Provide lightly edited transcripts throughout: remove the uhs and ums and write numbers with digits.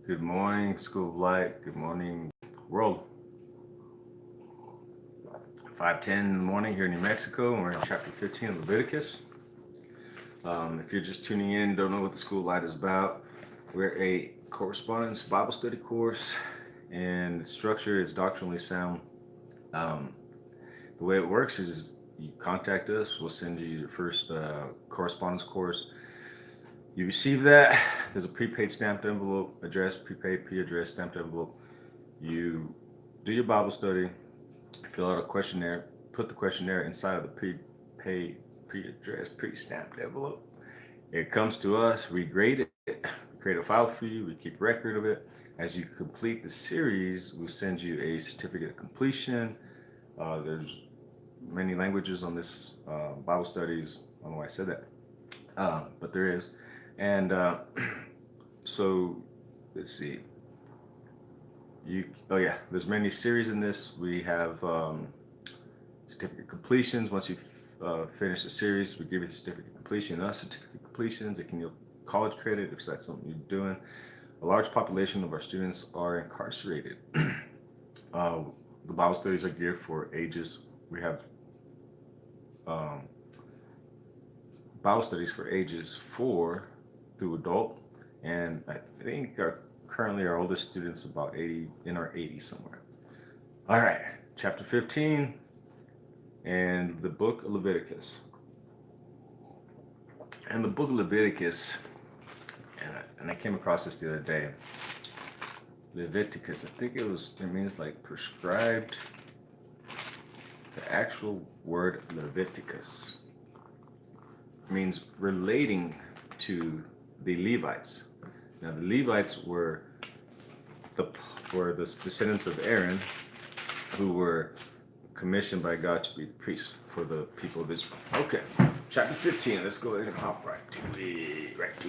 Good morning, School of Light. Good morning, world. 5:10 in the morning here in New Mexico, and we're in chapter 15 of Leviticus. If you're just tuning in, don't know what the School of Light is about, we're a correspondence Bible study course, and its structure is doctrinally sound. Um, the way it works is you contact us, we'll send you your first correspondence course. You receive that. There's a prepaid stamped envelope, address, prepaid, pre-addressed stamped envelope. You do your Bible study, fill out a questionnaire, put the questionnaire inside of the prepaid, pre-addressed, pre-stamped envelope. It comes to us, we grade it, we create a file for you, we keep record of it. As you complete the series, we send you a certificate of completion. There's many languages on this Bible studies. I don't know why I said that, but there is. And so let's see. There's many series in this. We have certificate completions. Once you finish the series, we give you the certificate completion. Certificate completions, it can yield college credit if that's something you're doing. A large population of our students are incarcerated. The Bible studies are geared for ages. We have Bible studies for ages 4 through adult, and I think currently our oldest students about 80, in our 80s somewhere. All right, chapter 15 and the book of Leviticus. And the book of Leviticus, and I came across this the other day. Leviticus, I think it means like prescribed. The actual word Leviticus means relating to the Levites. Now the Levites were the descendants of Aaron, who were commissioned by God to be the priests for the people of Israel. Okay, chapter 15. Let's go ahead and hop right to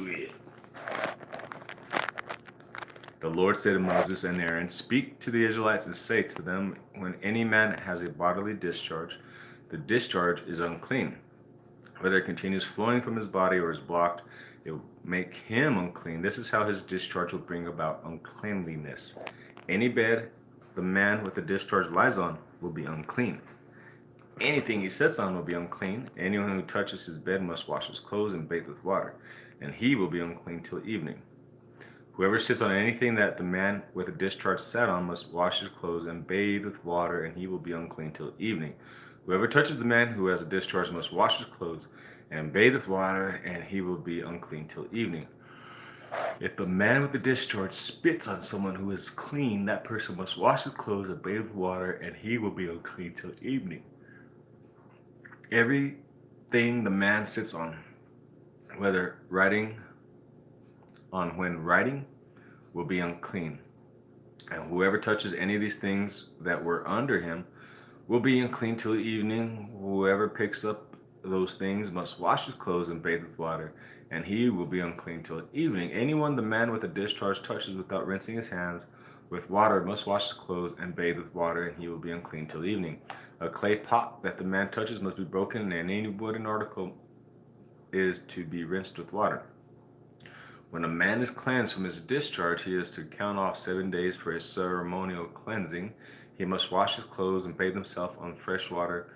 it. The Lord said to Moses and Aaron, "Speak to the Israelites and say to them, when any man has a bodily discharge, the discharge is unclean. Whether it continues flowing from his body or is blocked, it will make him unclean. This is how his discharge will bring about uncleanliness. Any bed the man with the discharge lies on will be unclean. Anything he sits on will be unclean. Anyone who touches his bed must wash his clothes and bathe with water, and he will be unclean till evening. Whoever sits on anything that the man with a discharge sat on must wash his clothes and bathe with water, and he will be unclean till evening. Whoever touches the man who has a discharge must wash his clothes and bathe with water, and he will be unclean till evening. If the man with the discharge spits on someone who is clean, that person must wash his clothes and bathe with water, and he will be unclean till evening. Everything the man sits on, whether when writing, will be unclean. And whoever touches any of these things that were under him will be unclean till evening. Whoever picks up those things must wash his clothes and bathe with water, and he will be unclean till evening. Anyone the man with a discharge touches without rinsing his hands with water must wash his clothes and bathe with water, and he will be unclean till evening. A clay pot that the man touches must be broken, and any wooden article is to be rinsed with water. When a man is cleansed from his discharge, he is to count off 7 days for his ceremonial cleansing. He must wash his clothes and bathe himself on fresh water,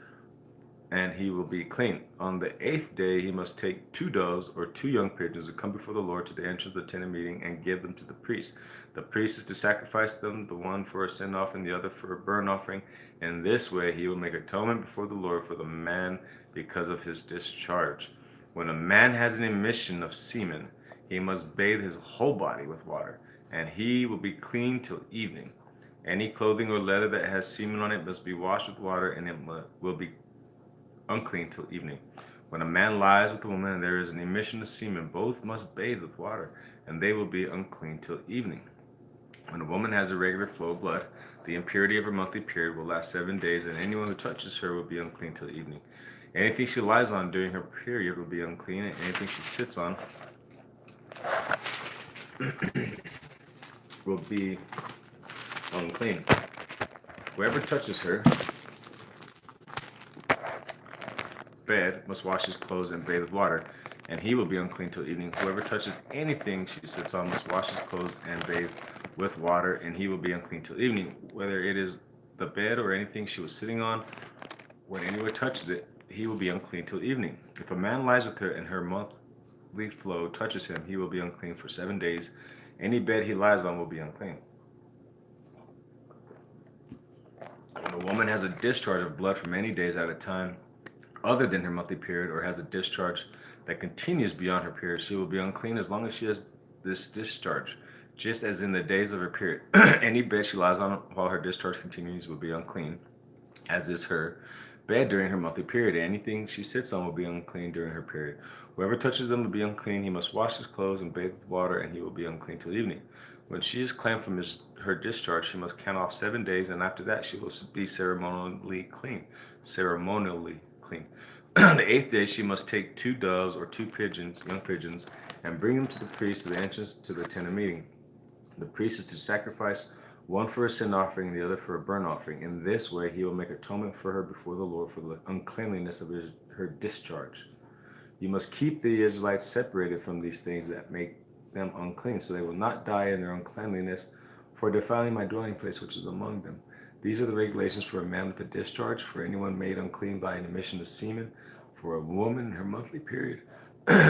and he will be clean. On the 8th day, he must take 2 doves or 2 young pigeons and come before the Lord to the entrance of the tent of meeting and give them to the priest. The priest is to sacrifice them, the one for a sin offering, the other for a burnt offering. In this way, he will make atonement before the Lord for the man because of his discharge. When a man has an emission of semen, he must bathe his whole body with water, and he will be clean till evening. Any clothing or leather that has semen on it must be washed with water, and it will be unclean till evening. When a man lies with a woman and there is an emission of semen, both must bathe with water, and they will be unclean till evening. When a woman has a regular flow of blood, the impurity of her monthly period will last 7 days, and anyone who touches her will be unclean till evening. Anything she lies on during her period will be unclean, and anything she sits on will be unclean. Whoever touches her bed must wash his clothes and bathe with water, and he will be unclean till evening. Whoever touches anything she sits on must wash his clothes and bathe with water, and he will be unclean till evening. Whether it is the bed or anything she was sitting on, when anyone touches it, he will be unclean till evening. If a man lies with her and her monthly flow touches him, he will be unclean for 7 days. Any bed he lies on will be unclean. When a woman has a discharge of blood for many days at a time, other than her monthly period, or has a discharge that continues beyond her period, she will be unclean as long as she has this discharge, just as in the days of her period. Any bed she lies on while her discharge continues will be unclean, as is her bed during her monthly period. Anything she sits on will be unclean during her period. Whoever touches them will be unclean. He must wash his clothes and bathe with water, and he will be unclean till evening. When she is cleansed from her discharge, she must count off 7 days, and after that she will be ceremonially clean. Ceremonially clean. The 8th day she must take 2 doves or 2 pigeons, young pigeons, and bring them to the priest at the entrance to the tent of meeting. The priest is to sacrifice one for a sin offering and the other for a burnt offering. In this way he will make atonement for her before the Lord for the uncleanliness of her discharge. You must keep the Israelites separated from these things that make them unclean, so they will not die in their uncleanliness for defiling my dwelling place which is among them. These are the regulations for a man with a discharge, for anyone made unclean by an emission of semen, for a woman in her monthly period,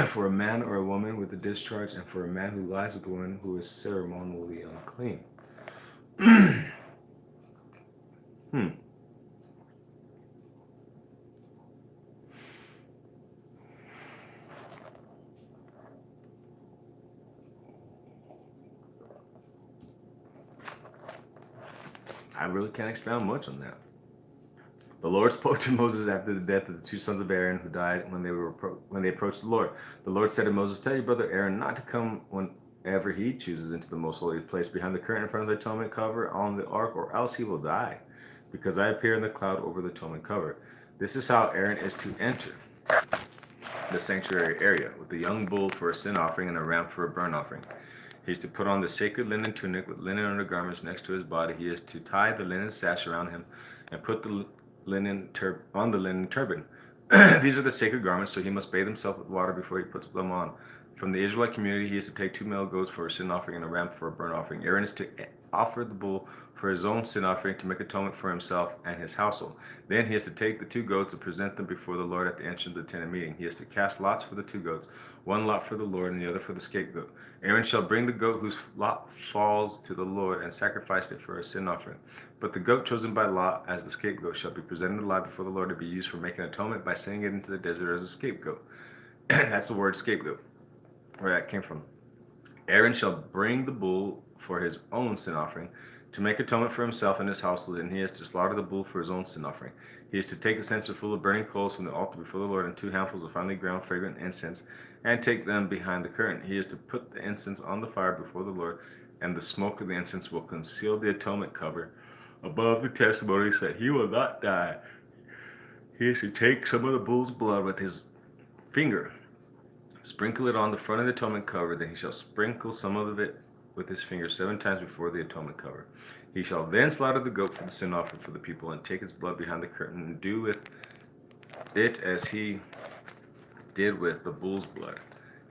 for a man or a woman with a discharge, and for a man who lies with a woman who is ceremonially unclean. I really can't expound much on that. The Lord spoke to Moses after the death of the 2 sons of Aaron who died when they approached the Lord. The Lord said to Moses, "Tell your brother Aaron not to come whenever he chooses into the most holy place behind the curtain in front of the atonement cover on the ark, or else he will die, because I appear in the cloud over the atonement cover." This is how Aaron is to enter the sanctuary area, with a young bull for a sin offering and a ram for a burnt offering. He is to put on the sacred linen tunic with linen undergarments next to his body. He is to tie the linen sash around him and put the on the linen turban. These are the sacred garments, so he must bathe himself with water before he puts them on. From the Israelite community, he is to take 2 male goats for a sin offering and a ram for a burnt offering. Aaron is to offer the bull for his own sin offering to make atonement for himself and his household. Then he is to take the 2 goats and present them before the Lord at the entrance of the tent of meeting. He is to cast lots for the 2 goats, one lot for the Lord and the other for the scapegoat. Aaron shall bring the goat whose lot falls to the Lord and sacrifice it for a sin offering. But the goat chosen by lot as the scapegoat shall be presented alive before the Lord to be used for making atonement by sending it into the desert as a scapegoat. That's the word scapegoat, where that came from. Aaron shall bring the bull for his own sin offering to make atonement for himself and his household, and he is to slaughter the bull for his own sin offering. He is to take a censer full of burning coals from the altar before the Lord and 2 handfuls of finely ground fragrant incense, and take them behind the curtain. He is to put the incense on the fire before the Lord, and the smoke of the incense will conceal the atonement cover above the testimony, so that he will not die. He is to take some of the bull's blood with his finger, sprinkle it on the front of the atonement cover. Then he shall sprinkle some of it with his finger 7 times before the atonement cover. He shall then slaughter the goat for the sin offering for the people, and take its blood behind the curtain, and do with it as he did with the bull's blood.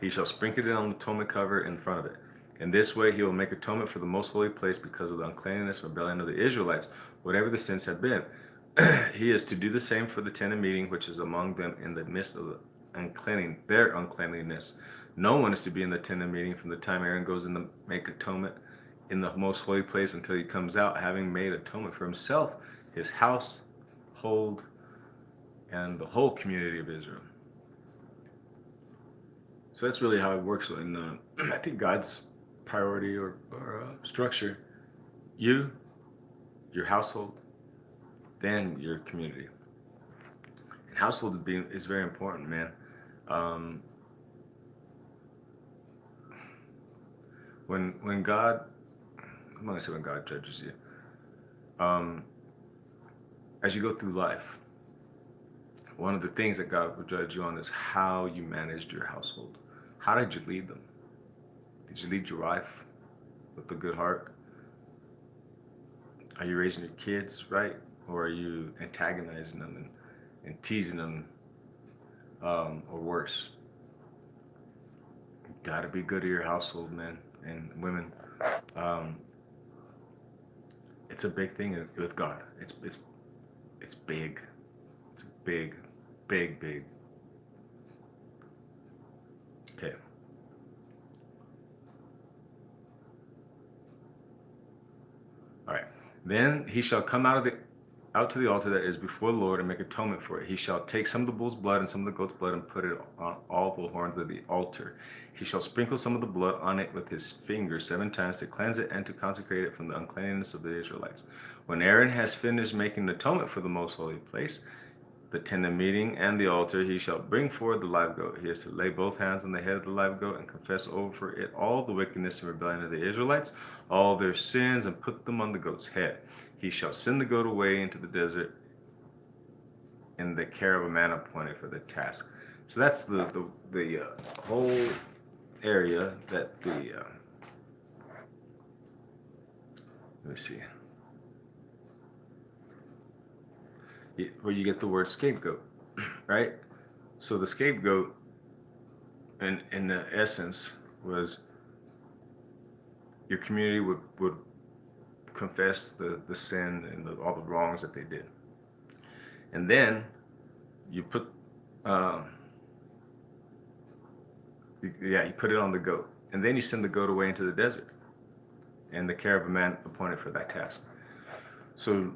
He shall sprinkle it on the atonement cover in front of it. In this way he will make atonement for the most holy place because of the uncleanness and rebellion of the Israelites, whatever the sins have been. He is to do the same for the tent of meeting, which is among them in the midst of their uncleanliness. No one is to be in the tent of meeting from the time Aaron goes in to make atonement in the most holy place until he comes out, having made atonement for himself, his household, and the whole community of Israel. So that's really how it works. And I think God's priority or structure: you, your household, then your community. And household is very important, man. When God, I'm not gonna say when God judges you. As you go through life, one of the things that God will judge you on is how you managed your household. How did you lead them? Did you lead your wife with a good heart? Are you raising your kids right? Or are you antagonizing them and teasing them, or worse? Got to be good to your household, men and women. Um, it's a big thing with God. It's big. It's big, big, big. Okay. All right. Then he shall come out to the altar that is before the Lord and make atonement for it. He shall take some of the bull's blood and some of the goat's blood and put it on all the horns of the altar. He shall sprinkle some of the blood on it with his finger 7 times to cleanse it and to consecrate it from the uncleanness of the Israelites. When Aaron has finished making the atonement for the most holy place, the tent of meeting and the altar, he shall bring forward the live goat. He is to lay both hands on the head of the live goat and confess over it all the wickedness and rebellion of the Israelites, all their sins, and put them on the goat's head. He shall send the goat away into the desert in the care of a man appointed for the task. So that's the whole area that the let me see, where you get the word scapegoat, right? So the scapegoat, in the essence, was your community would confess the sin and all the wrongs that they did, and then you put you put it on the goat, and then you send the goat away into the desert in the care of a man appointed for that task. So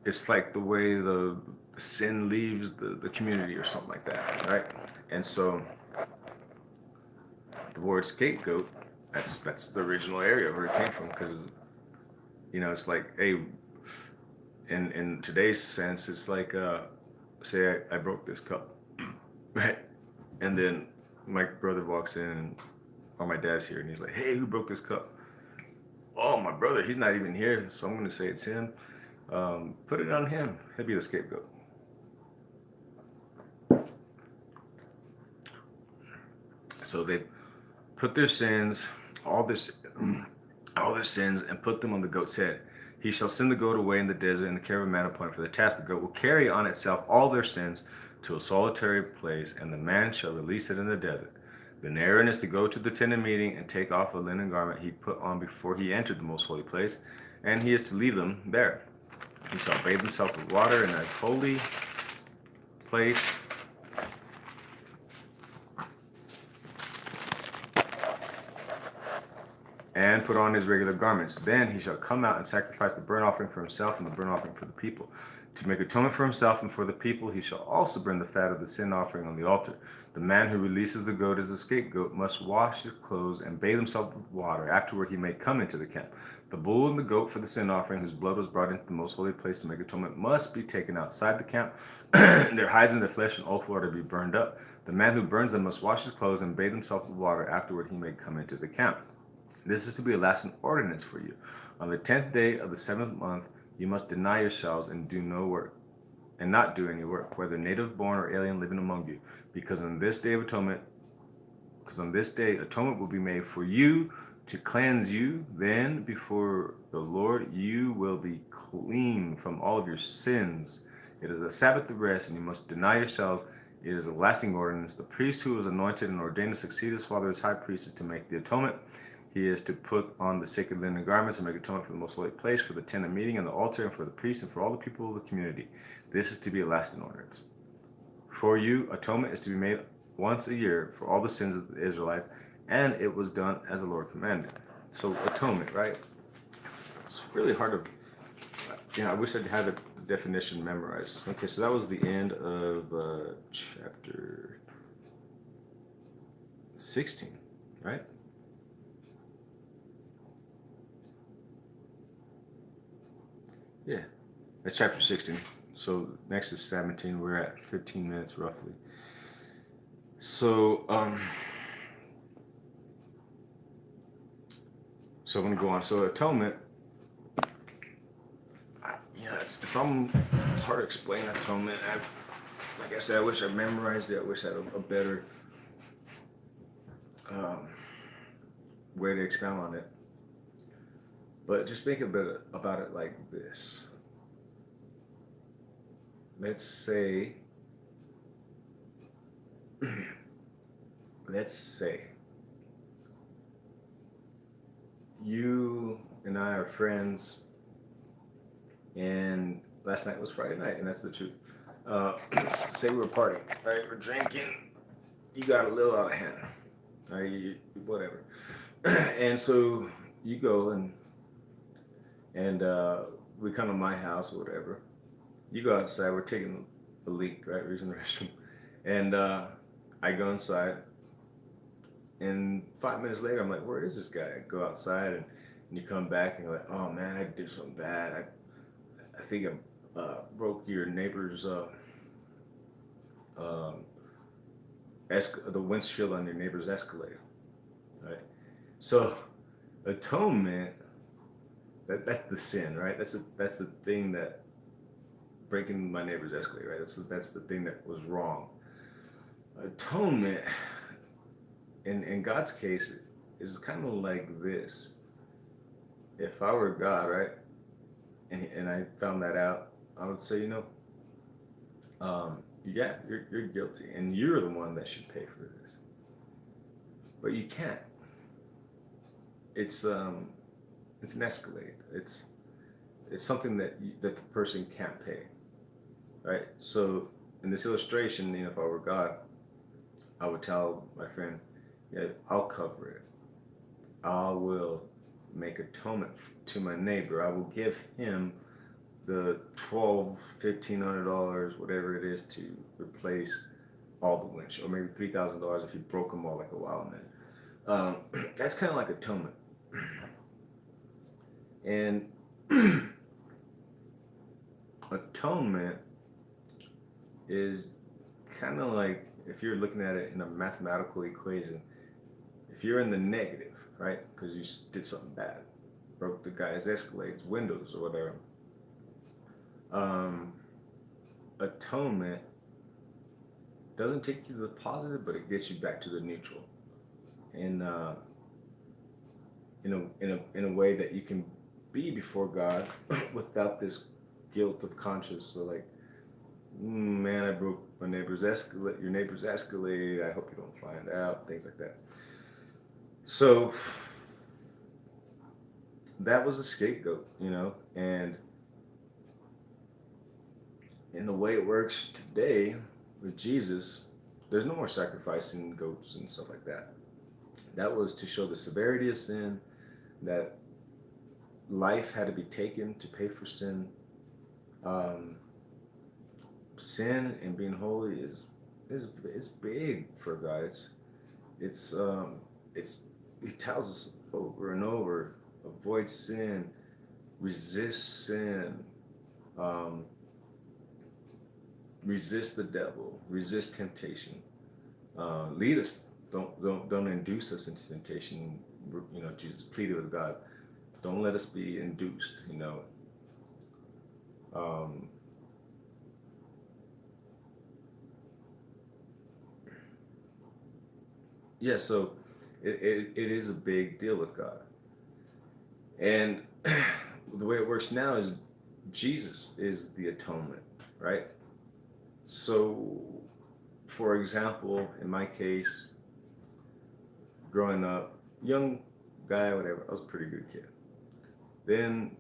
it's like the way the sin leaves the community or something like that, right? And so the word scapegoat, that's the original area where it came from, because it's like, hey, in today's sense, it's like, say I broke this cup, right? And then my brother walks in, or my dad's here, and he's like, hey, who broke this cup? Oh, my brother, he's not even here, so I'm going to say it's him. Put it on him. He'll be the scapegoat. So they put their sins, all their sins, and put them on the goat's head. He shall send the goat away in the desert in the care of a man appointed for the task. The goat will carry on itself all their sins to a solitary place, and the man shall release it in the desert. Then Aaron is to go to the tent of meeting and take off a linen garment he put on before he entered the most holy place, and he is to leave them there. He shall bathe himself with water in a holy place, and put on his regular garments. Then he shall come out and sacrifice the burnt offering for himself and the burnt offering for the people. To make atonement for himself and for the people, he shall also burn the fat of the sin offering on the altar. The man who releases the goat as a scapegoat must wash his clothes and bathe himself with water. Afterward he may come into the camp. The bull and the goat for the sin offering, whose blood was brought into the most holy place to make atonement, must be taken outside the camp. Their hides and their flesh and offal are to be burned up. The man who burns them must wash his clothes and bathe himself with water. Afterward he may come into the camp. This is to be a lasting ordinance for you. On the 10th day of the 7th month, you must deny yourselves and do no work, and not do any work, whether native born or alien living among you, because on this day atonement will be made for you to cleanse you. Then before the Lord you will be clean from all of your sins. It is a Sabbath of rest, and you must deny yourselves. It is a lasting ordinance. The priest who was anointed and ordained to succeed his father as high priest is to make the atonement. He is to put on the sacred linen garments and make atonement for the most holy place, for the tent of meeting and the altar, and for the priest and for all the people of the community. This is to be a lasting ordinance. For you, atonement is to be made once a year for all the sins of the Israelites, and it was done as the Lord commanded. So atonement, right? It's really hard to, I wish I'd had the definition memorized. Okay, so that was the end of chapter 16, right? Yeah, that's chapter 16. So next is 17. We're at 15 minutes roughly. So I'm gonna go on. So atonement, it's hard to explain atonement. Like I said, I wish I memorized it. I wish I had a better way to expound on it. But just think about it like this. Let's say you and I are friends, and last night was Friday night, and that's the truth. Uh, say we're partying, right? We're drinking. You got a little out of hand, right? Whatever. And so you go and we come to my house or whatever. You go outside. We're taking a leak, right? We're using the restroom, and I go inside. And 5 minutes later, I'm like, where is this guy? I go outside and you come back and you're like, oh man, I did something bad. I think I broke your neighbor's um, the windshield on your neighbor's Escalade, right? So atonement, that's the sin, right? That's the thing that breaking my neighbor's Escalade, right? That's the thing that was wrong. Atonement, in God's case, is kind of like this. If I were God, right, and I found that out, I would say, yeah, you're guilty, and you're the one that should pay for this. But you can't. It's an Escalade. It's something that the person can't pay, right? So in this illustration, if I were God, I would tell my friend, yeah, I'll cover it. I will make atonement to my neighbor. I will give him the $1,200, $1,500, whatever it is, to replace all the windshield, or maybe $3,000 if you broke them all like a wild man. That's kind of like atonement. And atonement is kind of like, if you're looking at it in a mathematical equation, if you're in the negative, right, because you did something bad, broke the guy's Escalade's windows or whatever, atonement doesn't take you to the positive, but it gets you back to the neutral, in a way that you can be before God without this guilt of conscience. So like, man, I broke my neighbor's Escalade, your neighbor's Escalade. I hope you don't find out. Things like that. So that was a scapegoat, and in the way it works today with Jesus, there's no more sacrificing goats and stuff like that. That was to show the severity of sin, that life had to be taken to pay for sin. Sin and being holy is big for God. It's He tells us over and over, avoid sin, resist sin, resist the devil, resist temptation, lead us. Don't induce us into temptation. Jesus pleaded with God, don't let us be induced. Yeah. So it is a big deal with God, and the way it works now is Jesus is the atonement, right? So, for example, in my case, growing up, young guy, whatever, I was a pretty good kid. Then,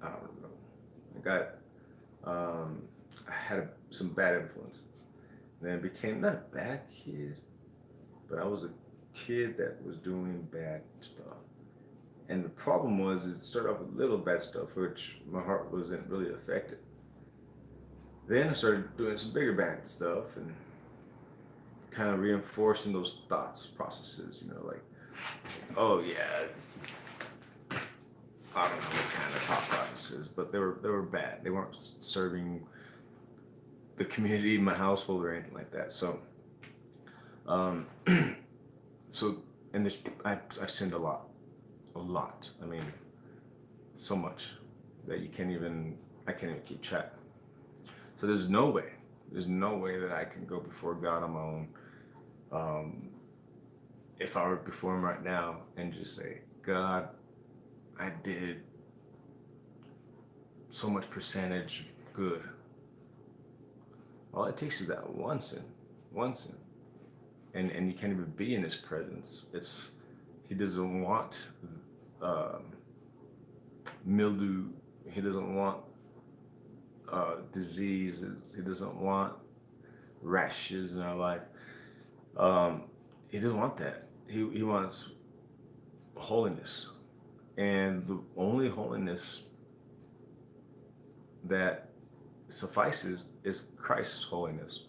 I don't know, I had some bad influences. And then I became not a bad kid, but I was a kid that was doing bad stuff. And the problem was, it started off with little bad stuff, which my heart wasn't really affected. Then I started doing some bigger bad stuff and kind of reinforcing those thoughts processes, like, oh yeah, I don't know what kind of thought processes, but they were bad. They weren't serving the community, my household, or anything like that. So, so and I've sinned a lot. I mean, so much that I can't even keep track. So there's no way that I can go before God on my own. If I were before Him right now and just say, God, I did so much percentage good. All it takes is that one sin, and you can't even be in His presence. He doesn't want um, mildew. He doesn't want diseases. He doesn't want rashes in our life. Um, he doesn't want that. He wants holiness. And the only holiness that suffices is Christ's holiness.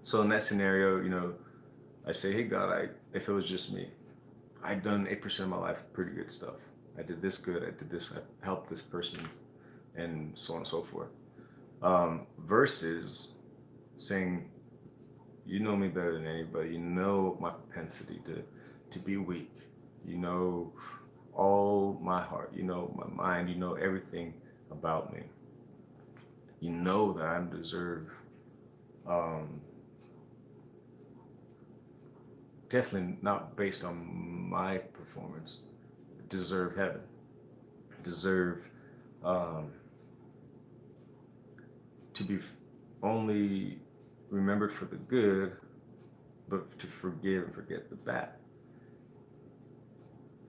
So in that scenario, I say, hey God, if it was just me, I'd done 8% of my life pretty good stuff. I did this good, I did this, I helped this person, and so on and so forth. Versus saying, you know me better than anybody, you know my propensity to be weak, you know all my heart, you know my mind, you know everything about me. You know that I deserve, definitely not based on my performance, deserve heaven, deserve to be only remembered for the good, but to forgive and forget the bad.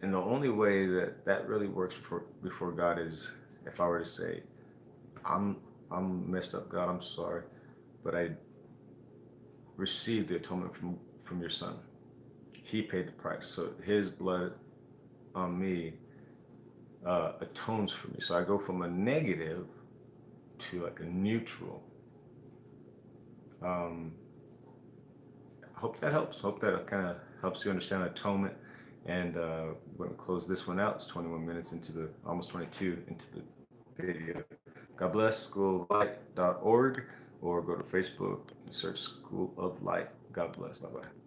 And the only way that really works before God is if I were to say, I'm messed up, God, I'm sorry, but I received the atonement from your Son. He paid the price, so His blood on me atones for me. So I go from a negative to like a neutral. Hope that helps. Hope that kind of helps you understand atonement. And we're going to close this one out. It's 21 minutes into almost 22 into the video. God bless. schooloflight.org, or go to Facebook and search School of Light. God bless. Bye-bye.